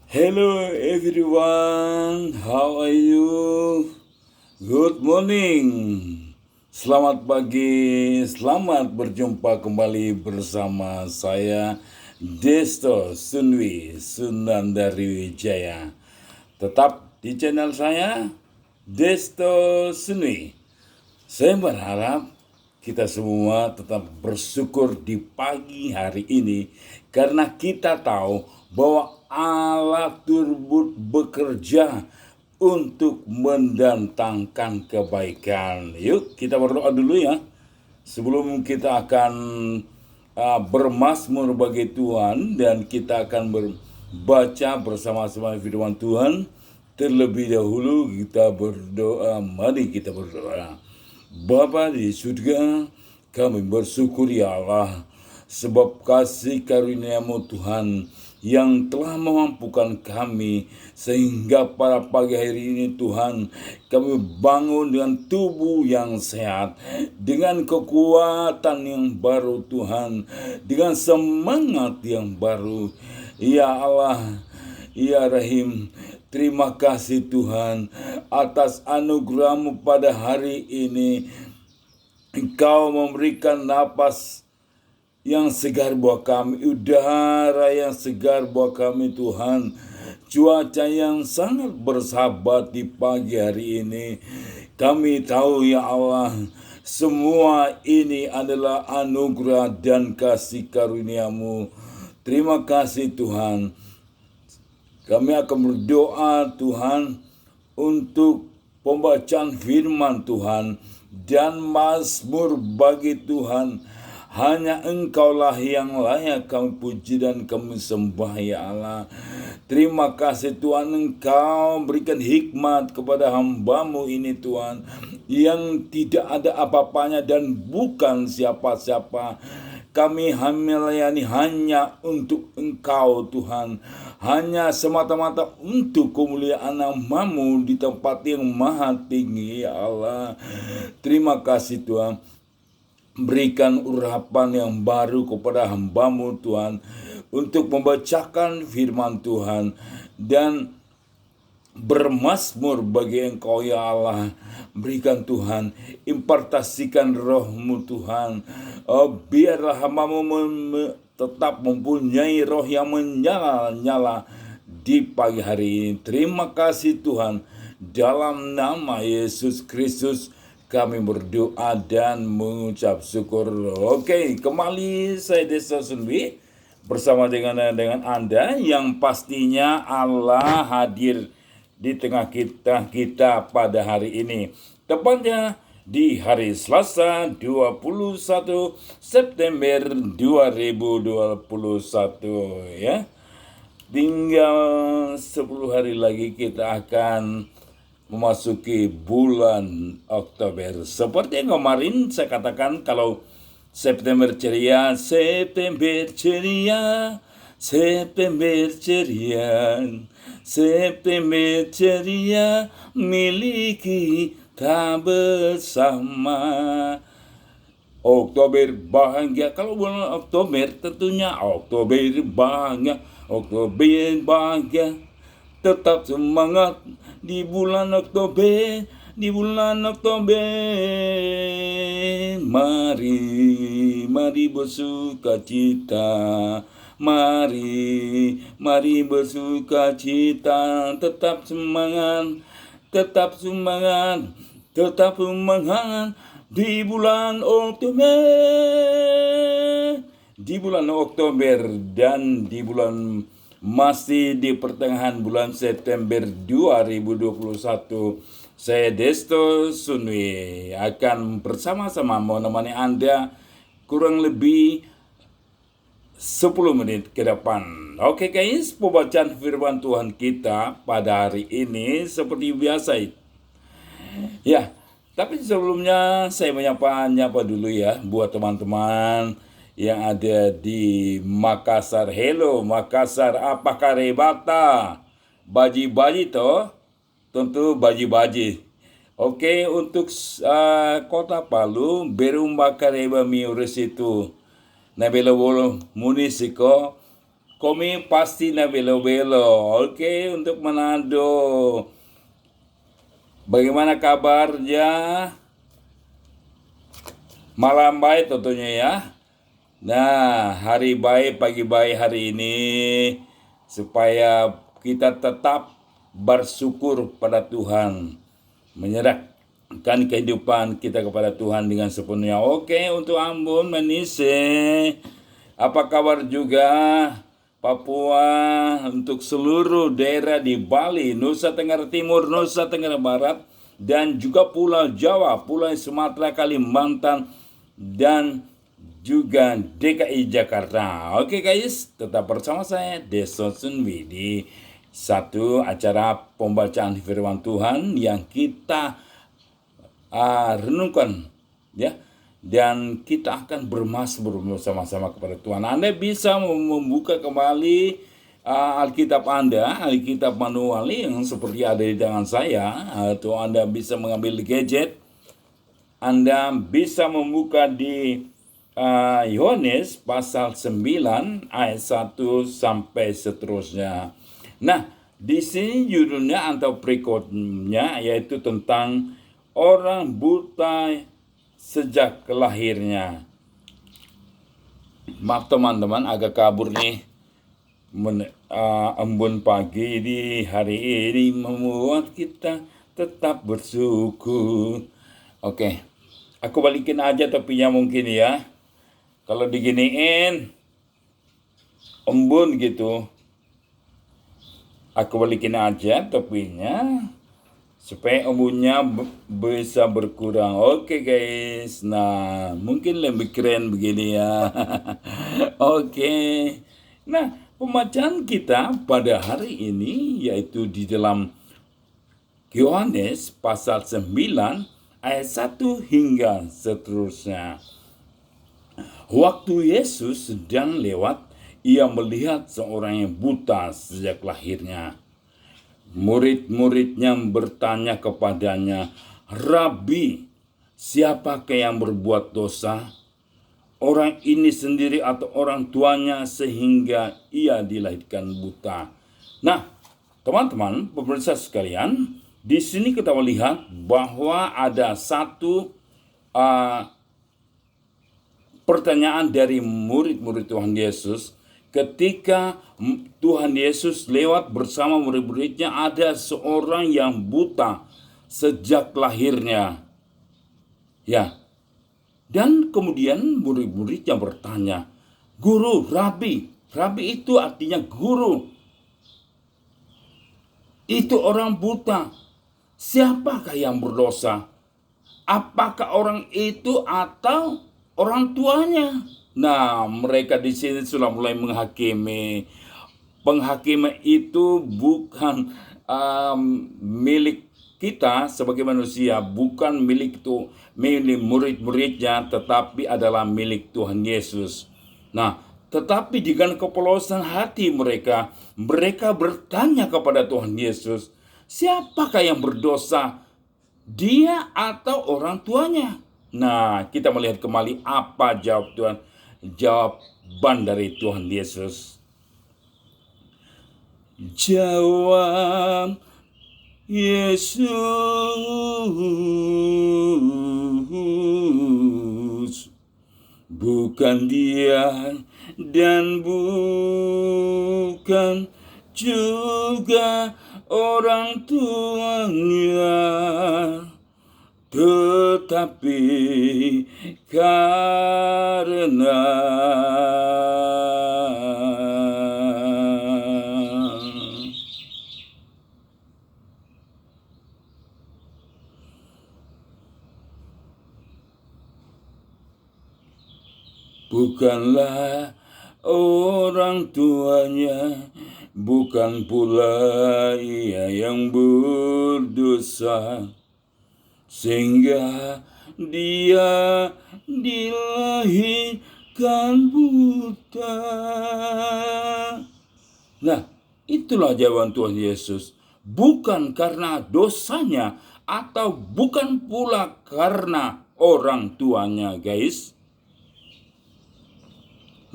Hello everyone, how are you? Good morning. Selamat pagi, selamat berjumpa kembali bersama saya Desto Sunwi Sunandari Wijaya. Tetap di channel saya Desto Sunwi. Saya berharap kita semua tetap bersyukur di pagi hari ini karena kita tahu bahwa Allah turut bekerja untuk mendatangkan kebaikan. Yuk kita berdoa dulu ya. Sebelum kita akan bermazmur bagi Tuhan dan kita akan membaca bersama-sama firman Tuhan. Terlebih dahulu kita berdoa. Mari kita berdoa. Bapa di surga, kami bersyukur ya Allah, sebab kasih karunia-Mu Tuhan yang telah memampukan kami sehingga pada pagi hari ini Tuhan kami bangun dengan tubuh yang sehat, dengan kekuatan yang baru Tuhan, dengan semangat yang baru. Ya Allah, ya Rahim, terima kasih Tuhan atas anugerah-Mu pada hari ini. Engkau memberikan napas yang segar buat kami, udara yang segar buat kami Tuhan. Cuaca yang sangat bersahabat di pagi hari ini. Kami tahu ya Allah, semua ini adalah anugerah dan kasih karunia-Mu. Terima kasih Tuhan. Kami akan berdoa Tuhan untuk pembacaan firman Tuhan dan mazmur bagi Tuhan. Hanya Engkaulah yang layak kami puji dan kami sembah ya Allah. Terima kasih Tuhan, Engkau berikan hikmat kepada hamba-Mu ini Tuhan, yang tidak ada apa-apanya dan bukan siapa-siapa. Kami melayani hanya untuk Engkau Tuhan, hanya semata-mata untuk kemuliaan nama-Mu di tempat yang maha tinggi ya Allah. Terima kasih Tuhan. Berikan urapan yang baru kepada hamba-Mu Tuhan untuk membacakan firman Tuhan dan bermazmur bagi Engkau ya Allah. Berikan Tuhan, impartasikan roh-Mu Tuhan. Biarlah hamba-Mu tetap mempunyai roh yang menyala-nyala di pagi hari ini. Terima kasih Tuhan. Dalam nama Yesus Kristus kami berdoa dan mengucap syukur. Oke, kembali saya Desa Sunwi bersama dengan Anda yang pastinya Allah hadir di tengah kita pada hari ini. Tepatnya di hari Selasa 21 September 2021 ya. Tinggal 10 hari lagi kita akan memasuki bulan Oktober. Seperti yang kemarin saya katakan, kalau September ceria, September ceria, September ceria, September ceria, miliki kita bersama. Oktober bahagia. Kalau bulan Oktober tentunya Oktober bahagia, Oktober bahagia. Tetap semangat di bulan Oktober, di bulan Oktober. Mari bersuka cita. Mari bersuka cita. Tetap semangat, tetap semangat, tetap semangat di bulan Oktober. Di bulan Oktober dan di bulan masih di pertengahan bulan September 2021, saya Desto Sunwi akan bersama-sama menemani Anda kurang lebih 10 menit ke depan. Oke guys, pembacaan firman Tuhan kita pada hari ini seperti biasa. Ya, tapi sebelumnya saya menyapa dulu ya buat teman-teman yang ada di Makassar. Hello Makassar, apa karebata? Baji-baji toh? Tentu baji-baji. Oke, untuk kota Palu, Berumba Kareba Miures itu. Nabela Wolo Munisiko Kami pasti na belo-belo. Oke, untuk Manado. Bagaimana kabarnya? Malam baik tentunya ya. Nah, hari baik, pagi baik hari ini. Supaya kita tetap bersyukur pada Tuhan. Menyerahkan kehidupan kita kepada Tuhan dengan sepenuhnya. Oke, untuk Ambon, Manise. Apa kabar juga Papua, untuk seluruh daerah di Bali, Nusa Tenggara Timur, Nusa Tenggara Barat, dan juga Pulau Jawa, Pulau Sumatera, Kalimantan, dan juga DKI Jakarta. Oke guys, tetap bersama saya Deso Sunwi di satu acara pembacaan firman Tuhan yang kita renungkan ya. Dan kita akan bermazmur bersama-sama kepada Tuhan. Anda bisa membuka kembali Alkitab Anda, Alkitab manual yang seperti ada di tangan saya, atau Anda bisa mengambil gadget. Anda bisa membuka di Yohanes pasal 9 ayat 1 sampai seterusnya. Nah, di sini judulnya atau perikopnya yaitu tentang orang buta sejak lahirnya. Maaf teman-teman, agak kabur nih. Embun pagi di hari ini membuat kita tetap bersyukur. Oke, aku balikin aja topinya mungkin ya. Kalau diginiin embun gitu, aku balikin aja topinya supaya embunnya bisa berkurang. Oke guys, nah mungkin lebih keren begini ya. Oke, nah pembacaan kita pada hari ini yaitu di dalam Yohanes pasal 9 ayat 1 hingga seterusnya. Waktu Yesus sedang lewat, ia melihat seorang yang buta sejak lahirnya. Murid-muridnya bertanya kepadanya, "Rabi, siapakah yang berbuat dosa? Orang ini sendiri atau orang tuanya sehingga ia dilahirkan buta?" Nah, teman-teman, pemirsa sekalian, di sini kita melihat bahwa ada satu pertanyaan dari murid-murid Tuhan Yesus. Ketika Tuhan Yesus lewat bersama murid-muridnya, ada seorang yang buta sejak lahirnya. Ya. Dan kemudian murid-muridnya bertanya, "Guru, Rabi." Rabi itu artinya guru. Itu orang buta. Siapakah yang berdosa? Apakah orang itu atau orang tuanya? Nah, mereka di sini sudah mulai menghakimi. Penghakiman itu bukan milik kita sebagai manusia, bukan milik murid-muridnya, tetapi adalah milik Tuhan Yesus. Nah, tetapi dengan kepolosan hati mereka bertanya kepada Tuhan Yesus, siapakah yang berdosa, dia atau orang tuanya? Nah, kita melihat kembali apa jawaban dari Tuhan Yesus. Jawab Yesus, bukan dia dan bukan juga orang tuanya, tetapi karena bukanlah orang tuanya, bukan pula ia yang berdosa, sehingga dia dilahirkan buta. Nah, itulah jawaban Tuhan Yesus. Bukan karena dosanya atau bukan pula karena orang tuanya, guys.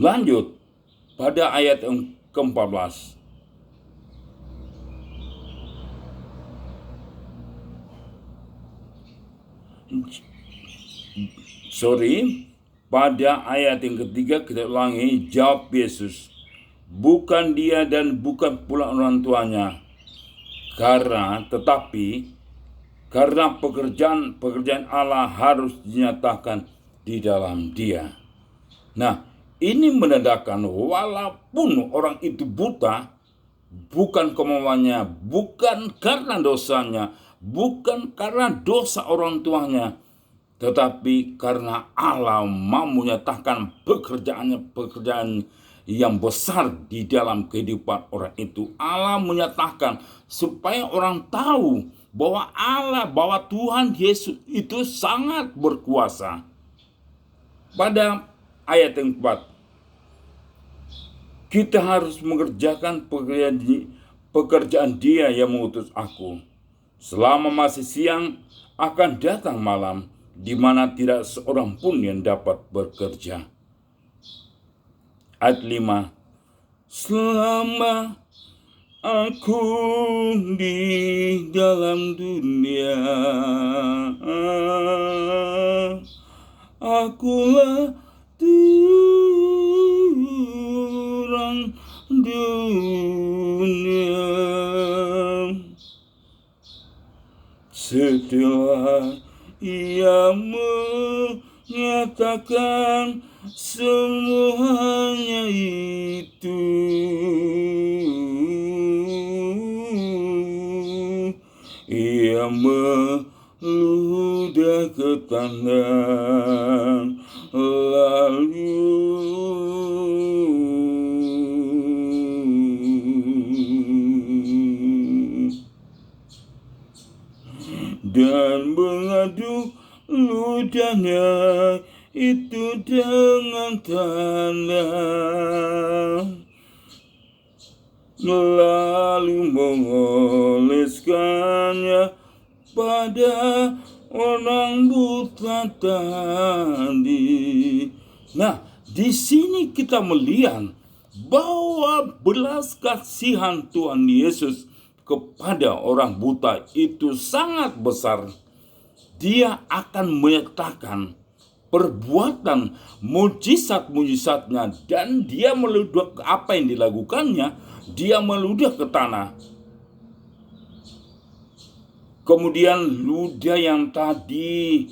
Lanjut pada ayat yang ke-14. Pada ayat yang ketiga kita ulangi, jawab Yesus, bukan dia dan bukan pula orang tuanya, tetapi karena pekerjaan Allah harus dinyatakan di dalam dia. Nah, ini menandakan walaupun orang itu buta, bukan kemauannya, bukan karena dosanya, bukan karena dosa orang tuanya, tetapi karena Allah mau menyatakan pekerjaan yang besar di dalam kehidupan orang itu. Allah menyatakan supaya orang tahu bahwa Tuhan Yesus itu sangat berkuasa. Pada ayat yang keempat, kita harus mengerjakan pekerjaan Dia yang mengutus aku. Selama masih siang akan datang malam, di mana tidak seorang pun yang dapat bekerja. Ayat 5. Selama aku di dalam dunia, akulah terang dunia. Setelah Ia menyatakan semuanya itu, Ia meludah ke tanah, lalu dan mengaduk ludahnya itu dengan tanah, lalu mengoleskannya pada orang buta tadi. Nah, di sini kita melihat bahwa belas kasihan Tuhan Yesus kepada orang buta itu sangat besar. Dia akan menyatakan perbuatan mujizat-mujizatnya, dan dia meludah apa yang dilakukannya, dia meludah ke tanah. Kemudian ludah yang tadi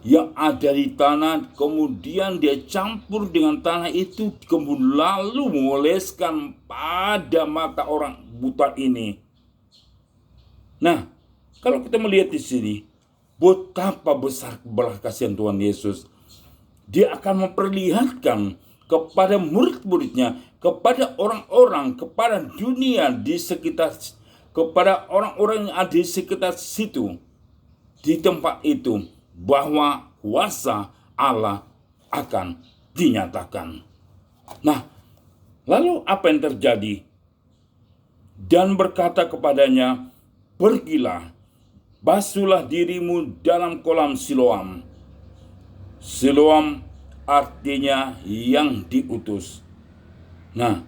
yang ada di tanah, kemudian dia campur dengan tanah itu, kemudian lalu mengoleskan pada mata orang buta ini. Nah, kalau kita melihat di sini, betapa besar belas kasihan Tuhan Yesus. Dia akan memperlihatkan kepada murid-muridnya, kepada orang-orang, kepada dunia di sekitar, kepada orang-orang yang ada di sekitar situ, di tempat itu, bahwa kuasa Allah akan dinyatakan. Nah, lalu apa yang terjadi? Dan berkata kepadanya, pergilah, basuhlah dirimu dalam kolam Siloam. Siloam artinya yang diutus. Nah,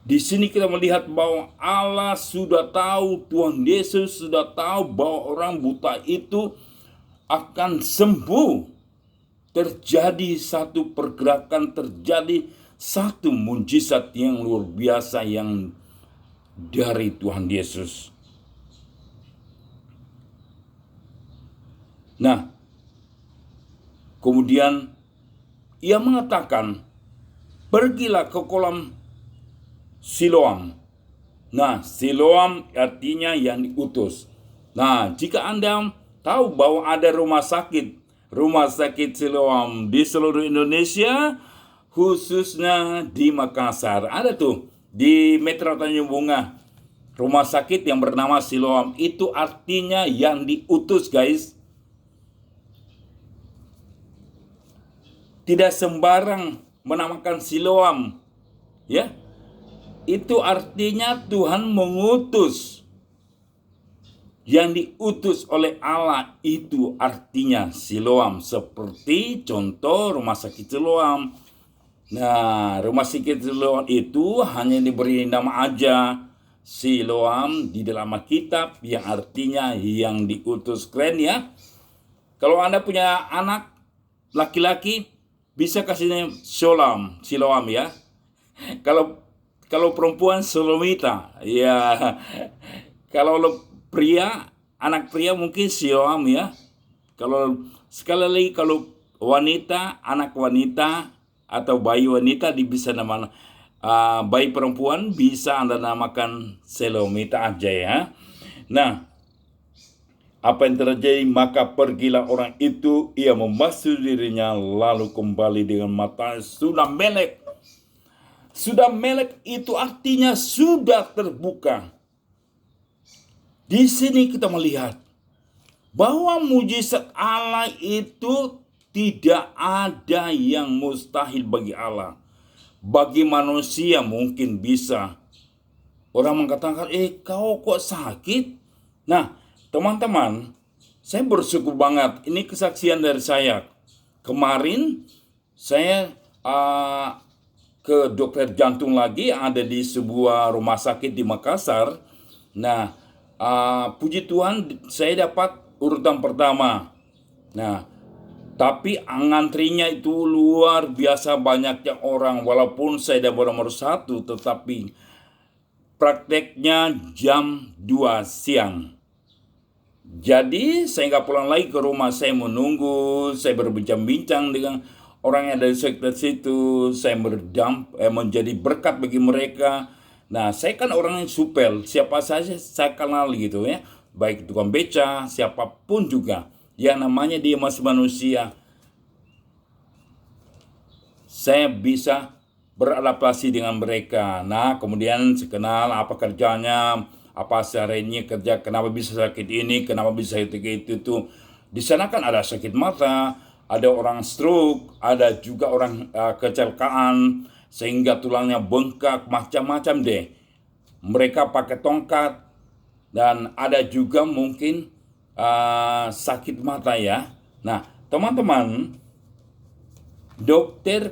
di sini kita melihat bahwa Allah sudah tahu, Tuhan Yesus sudah tahu bahwa orang buta itu akan sembuh. Terjadi satu pergerakan, terjadi satu mujizat yang luar biasa yang dari Tuhan Yesus. Nah, kemudian Ia mengatakan, pergilah ke kolam Siloam. Nah, Siloam artinya yang diutus. Nah, jika Anda tahu bahwa ada rumah sakit Siloam di seluruh Indonesia, khususnya di Makassar, ada tuh di Metro Tanjung Bunga, rumah sakit yang bernama Siloam. Itu artinya yang diutus, guys. Tidak sembarang menamakan Siloam, ya. Itu artinya Tuhan mengutus. Yang diutus oleh Allah itu artinya Siloam. Seperti contoh rumah sakit Siloam. Nah, rumah sakit Siloam itu hanya diberi nama aja Siloam di dalam Alkitab, yang artinya yang diutus. Keren ya. Kalau Anda punya anak laki-laki, bisa kasihnya Siloam ya. Kalau perempuan Solomita, ya. Kalau pria, anak pria mungkin Siloam ya. Kalau sekali lagi, kalau wanita, anak wanita atau bayi wanita bisa nama bayi perempuan bisa Anda namakan Selomita aja ya. Nah, apa yang terjadi? Maka pergilah orang itu, ia membasuh dirinya, lalu kembali dengan matanya sudah melek. Sudah melek itu artinya sudah terbuka. Di sini kita melihat bahwa mujizat Allah itu tidak ada yang mustahil bagi Allah. Bagi manusia mungkin bisa. Orang mengatakan, kau kok sakit? Nah, teman-teman, saya bersyukur banget. Ini kesaksian dari saya. Kemarin saya ke dokter jantung lagi, ada di sebuah rumah sakit di Makassar. Nah, puji Tuhan saya dapat urutan pertama. Nah, tapi ngantrinya itu luar biasa banyaknya orang. Walaupun saya dapat nomor 1, tetapi prakteknya jam 2 siang. Jadi saya nggak pulang lagi ke rumah. Saya menunggu, saya berbincang-bincang dengan orang yang dari sekitar situ. Saya menjadi berkat bagi mereka. Nah, saya kan orang yang supel. Siapa saja saya kenal gitu ya. Baik tukang beca, siapapun juga. Ya namanya dia masih manusia. Saya bisa beradaptasi dengan mereka. Nah, kemudian saya kenal apa kerjanya, apa seharinya kerja, kenapa bisa sakit ini, kenapa bisa sakit itu tuh. Di sana kan ada sakit mata, ada orang stroke, ada juga orang kecelakaan sehingga tulangnya bengkak, macam-macam deh. Mereka pakai tongkat, dan ada juga mungkin sakit mata ya. Nah, teman-teman, dokter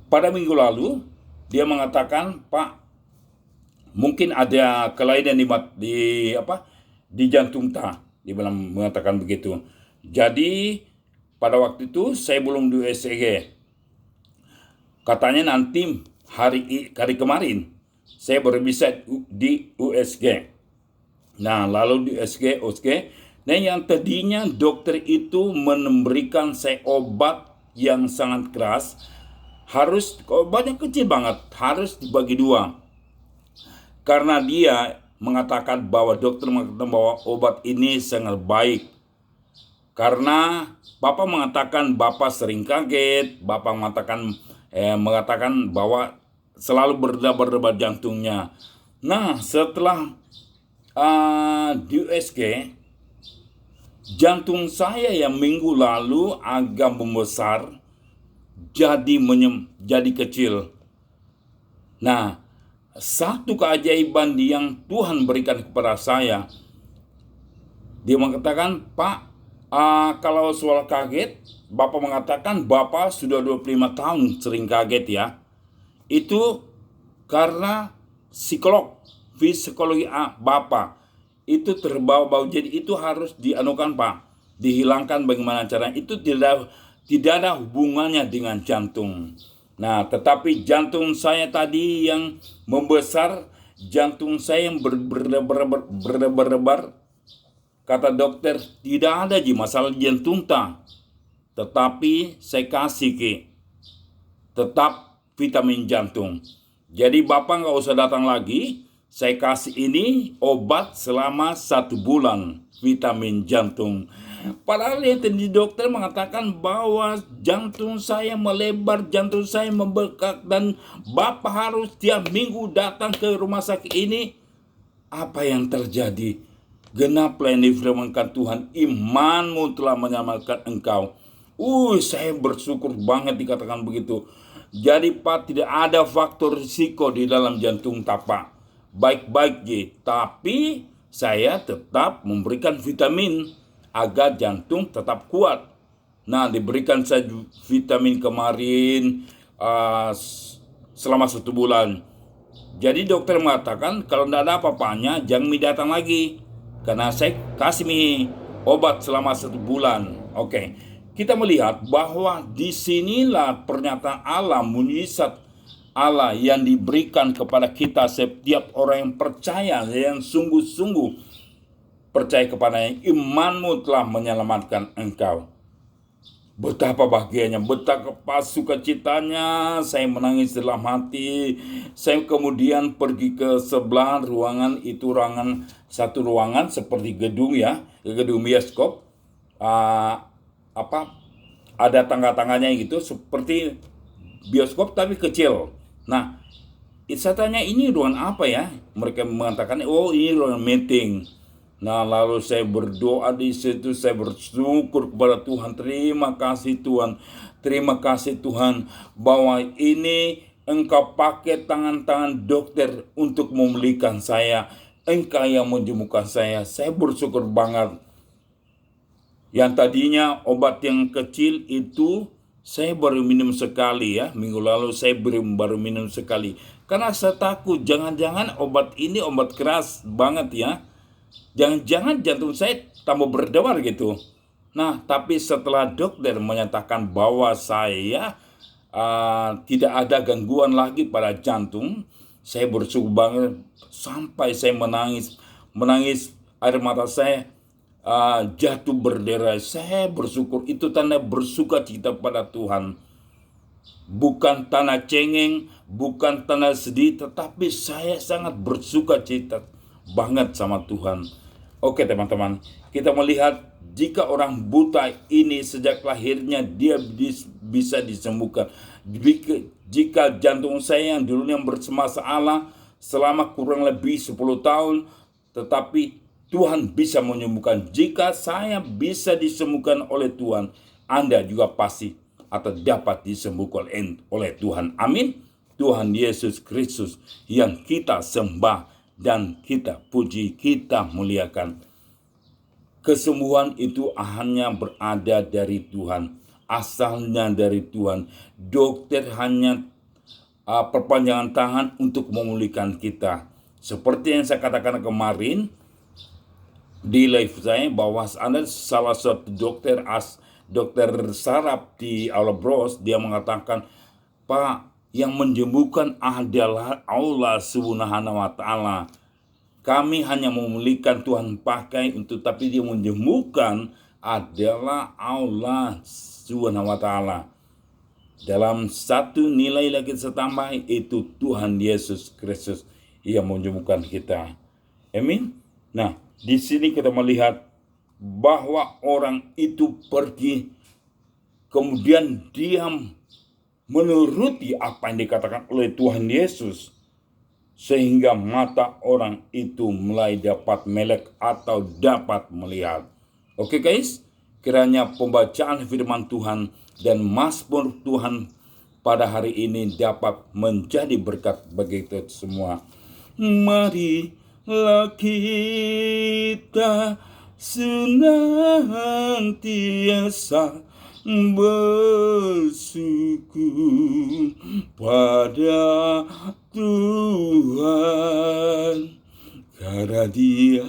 pada minggu lalu dia mengatakan, Pak, mungkin ada kelainan di jantung ta. Dia bilang mengatakan begitu. Jadi pada waktu itu saya belum di USG. Katanya nanti hari kemarin saya baru bisa di USG. Nah, lalu di USG, nah yang tadinya dokter itu memberikan saya obat yang sangat keras, obatnya kecil banget, harus dibagi 2. Karena dia mengatakan dokter mengatakan bahwa obat ini sangat baik. Karena Bapak mengatakan Bapak sering kaget, Bapak mengatakan bahwa selalu berdebar-debar jantungnya. Nah, setelah di USG, jantung saya yang minggu lalu agak membesar, jadi kecil. Nah, satu keajaiban yang Tuhan berikan kepada saya, dia mengatakan, Pak, kalau soal kaget, Bapak mengatakan Bapak sudah 25 tahun sering kaget ya. Itu karena psikologi Bapak itu terbawa-bawa. Jadi itu harus dianukan Pak, dihilangkan. Bagaimana caranya? Itu tidak ada hubungannya dengan jantung. Nah, tetapi jantung saya tadi yang membesar, jantung saya yang berdebar-debar, kata dokter tidak ada masalah jantung ta. Tetapi saya kasih tetap vitamin jantung. Jadi Bapak nggak usah datang lagi. Saya kasih ini obat selama 1 bulan, vitamin jantung. Padahal yang tadi dokter mengatakan bahwa jantung saya melebar, jantung saya membengkak, dan Bapak harus tiap minggu datang ke rumah sakit ini. Apa yang terjadi? Genaplah yang difirmankan Tuhan, imanmu telah menyelamatkan engkau. Saya bersyukur banget dikatakan begitu. Jadi Pak, tidak ada faktor risiko di dalam jantung Pak. baik-baik je. Tapi saya tetap memberikan vitamin agar jantung tetap kuat. Nah, diberikan saya vitamin kemarin selama 1 bulan. Jadi dokter mengatakan kalau tidak ada apa-apanya jangan datang lagi. Karena saya kasih obat selama 1 bulan. Oke. Kita melihat bahwa disinilah pernyataan Allah, mujizat Allah yang diberikan kepada kita setiap orang yang percaya, yang sungguh-sungguh percaya kepadanya. Imanmu telah menyelamatkan engkau. Betapa bahagianya, betapa sukacitanya. Saya menangis dalam hati. Saya kemudian pergi ke sebelah ruangan, itu satu ruangan seperti gedung ya, gedung bioskop. Ada tangga-tangganya gitu seperti bioskop tapi kecil. Nah, saya tanya ini ruangan apa ya? Mereka mengatakan, oh ini ruangan meeting. Nah, lalu saya berdoa di situ, saya bersyukur kepada Tuhan. Terima kasih Tuhan, terima kasih Tuhan bahwa ini Engkau pakai tangan-tangan dokter untuk memulihkan saya. Engkau yang menyembuhkan saya. Saya bersyukur banget. Yang tadinya obat yang kecil itu saya baru minum sekali ya. Minggu lalu saya baru minum sekali. Karena saya takut jangan-jangan obat ini obat keras banget ya. Jangan-jangan jantung saya tambah berdebar gitu. Nah, tapi setelah dokter menyatakan bahwa saya tidak ada gangguan lagi pada jantung, saya bersyukur banget sampai saya menangis air mata saya jatuh berderai. Saya bersyukur, itu tanda bersukacita pada Tuhan. Bukan tanda cengeng, bukan tanda sedih, tetapi saya sangat bersukacita banget sama Tuhan. Oke teman-teman, kita melihat jika orang buta ini sejak lahirnya dia bisa disembuhkan. Jika jantung saya yang dulunya bermasalah selama kurang lebih 10 tahun, tetapi Tuhan bisa menyembuhkan. Jika saya bisa disembuhkan oleh Tuhan, Anda juga pasti atau dapat disembuhkan oleh Tuhan. Amin. Tuhan Yesus Kristus yang kita sembah dan kita puji, kita muliakan. Kesembuhan itu hanya berada dari Tuhan, asalnya dari Tuhan. Dokter hanya perpanjangan tangan untuk memulihkan kita. Seperti yang saya katakan kemarin di live saya, bahwa ada salah satu dokter saraf di Aula Bros, dia mengatakan, Pak, yang menyembuhkan adalah Allah Subhanahu wa Ta'ala. Kami hanya memulihkan, Tuhan pakai untuk, tapi dia menyembuhkan adalah Allah Subhanahu wa Ta'ala. Dalam satu nilai lagi saya tambah, itu Tuhan Yesus Kristus yang menyembuhkan kita. Amin. Nah, di sini kita melihat bahwa orang itu pergi, kemudian diam menuruti apa yang dikatakan oleh Tuhan Yesus, sehingga mata orang itu mulai dapat melek atau dapat melihat. Oke guys, kiranya pembacaan firman Tuhan dan mazmur Tuhan pada hari ini dapat menjadi berkat bagi kita semua. Marilah kita senantiasa bersyukur pada Tuhan, karena Dia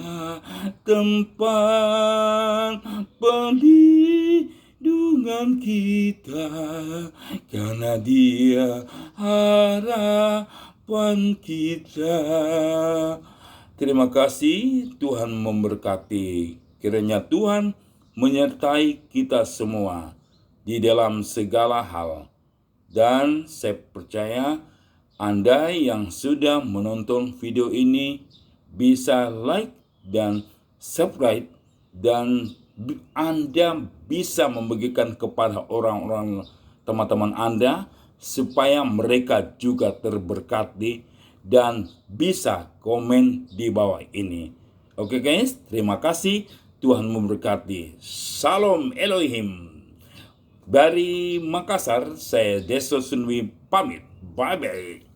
tempat perlindungan kita, karena Dia harapan kita. Terima kasih, Tuhan memberkati. Kiranya Tuhan menyertai kita semua di dalam segala hal. Dan saya percaya Anda yang sudah menonton video ini bisa like dan subscribe, dan Anda bisa membagikan kepada orang-orang teman-teman Anda supaya mereka juga terberkati, dan bisa komen di bawah ini. Oke guys, terima kasih. Tuhan memberkati. Salam Elohim. Dari Makassar, saya Deso Sunwi pamit. Bye-bye.